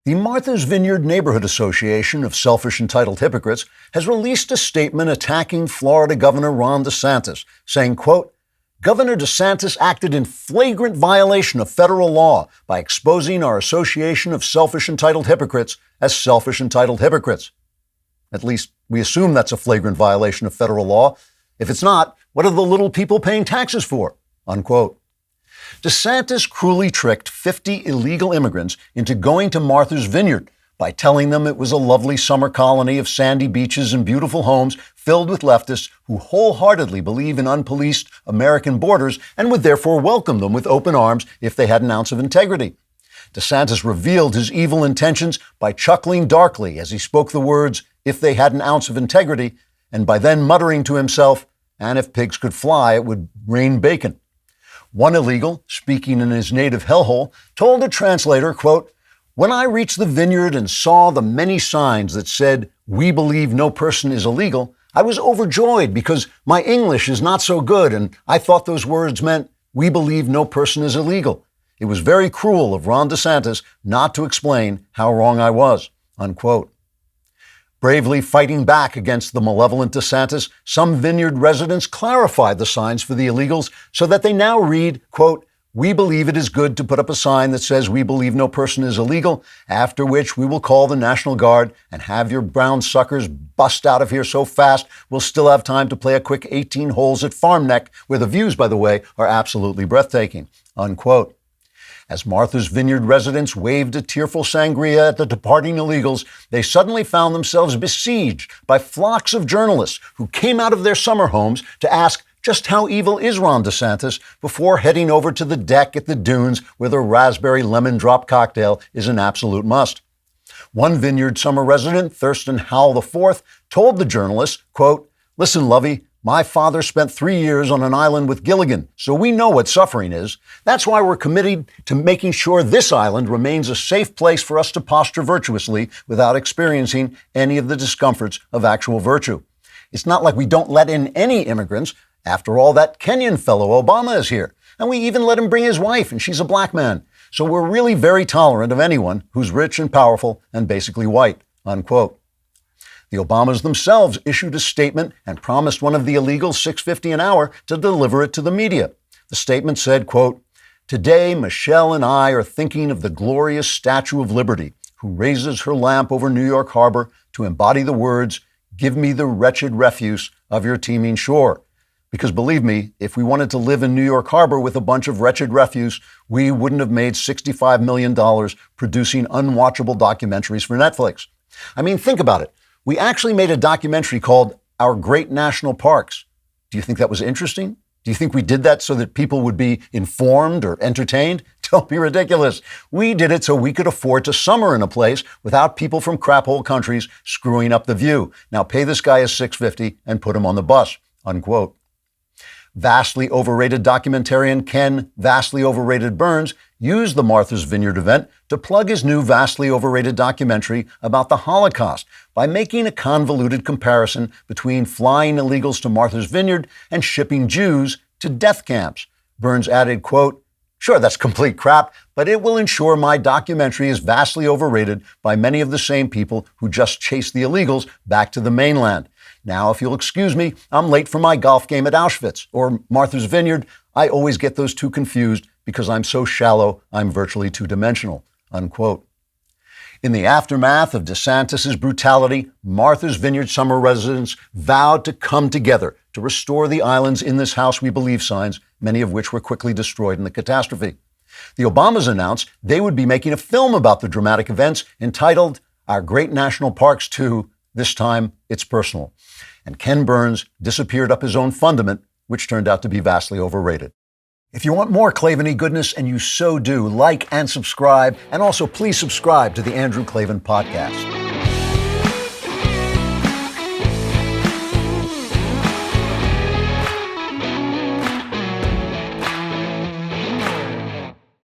The Martha's Vineyard Neighborhood Association of Selfish Entitled Hypocrites has released a statement attacking Florida Governor Ron DeSantis, saying, quote, Governor DeSantis acted in flagrant violation of federal law by exposing our association of selfish entitled hypocrites as selfish entitled hypocrites. At least we assume that's a flagrant violation of federal law. If it's not, what are the little people paying taxes for? Unquote. DeSantis cruelly tricked 50 illegal immigrants into going to Martha's Vineyard by telling them it was a lovely summer colony of sandy beaches and beautiful homes filled with leftists who wholeheartedly believe in unpoliced American borders and would therefore welcome them with open arms if they had an ounce of integrity. DeSantis revealed his evil intentions by chuckling darkly as he spoke the words, if they had an ounce of integrity, and by then muttering to himself, and if pigs could fly, it would rain bacon. One illegal, speaking in his native hellhole, told a translator, quote, when I reached the vineyard and saw the many signs that said, we believe no person is illegal, I was overjoyed because my English is not so good and I thought those words meant, we believe no person is illegal. It was very cruel of Ron DeSantis not to explain how wrong I was, unquote. Bravely fighting back against the malevolent DeSantis, some Vineyard residents clarified the signs for the illegals so that they now read, quote, we believe it is good to put up a sign that says we believe no person is illegal, after which we will call the National Guard and have your brown suckers bust out of here so fast we'll still have time to play a quick 18 holes at Farm Neck, where the views, by the way, are absolutely breathtaking, unquote. As Martha's Vineyard residents waved a tearful sangria at the departing illegals, they suddenly found themselves besieged by flocks of journalists who came out of their summer homes to ask just how evil is Ron DeSantis before heading over to the deck at the dunes where the raspberry lemon drop cocktail is an absolute must. One Vineyard summer resident, Thurston Howell IV, told the journalists, quote, listen, Lovey, my father spent 3 years on an island with Gilligan, so we know what suffering is. That's why we're committed to making sure this island remains a safe place for us to posture virtuously without experiencing any of the discomforts of actual virtue. It's not like we don't let in any immigrants. After all, that Kenyan fellow Obama is here, and we even let him bring his wife, and she's a black man. So we're really very tolerant of anyone who's rich and powerful and basically white, unquote. The Obamas themselves issued a statement and promised one of the illegals $6.50 an hour to deliver it to the media. The statement said, quote, today, Michelle and I are thinking of the glorious Statue of Liberty, who raises her lamp over New York Harbor to embody the words, give me the wretched refuse of your teeming shore. Because believe me, if we wanted to live in New York Harbor with a bunch of wretched refuse, we wouldn't have made $65 million producing unwatchable documentaries for Netflix. I mean, think about it. We actually made a documentary called Our Great National Parks. Do you think that was interesting? Do you think we did that so that people would be informed or entertained? Don't be ridiculous. We did it so we could afford to summer in a place without people from crap-hole countries screwing up the view. Now pay this guy his $6.50 and put him on the bus, unquote. Vastly overrated documentarian Ken Vastly Overrated Burns used the Martha's Vineyard event to plug his new vastly overrated documentary about the Holocaust by making a convoluted comparison between flying illegals to Martha's Vineyard and shipping Jews to death camps. Burns added, quote, sure, that's complete crap, but it will ensure my documentary is vastly overrated by many of the same people who just chased the illegals back to the mainland. Now, if you'll excuse me, I'm late for my golf game at Auschwitz or Martha's Vineyard. I always get those two confused because I'm so shallow, I'm virtually two-dimensional, unquote. In the aftermath of DeSantis' brutality, Martha's Vineyard summer residents vowed to come together to restore the island's In This House We Believe signs, many of which were quickly destroyed in the catastrophe. The Obamas announced they would be making a film about the dramatic events entitled Our Great National Parks 2, This Time It's Personal. And Ken Burns disappeared up his own fundament, which turned out to be vastly overrated. If you want more Klavan-y goodness, and you so do, like and subscribe, and also please subscribe to the Andrew Klavan Podcast.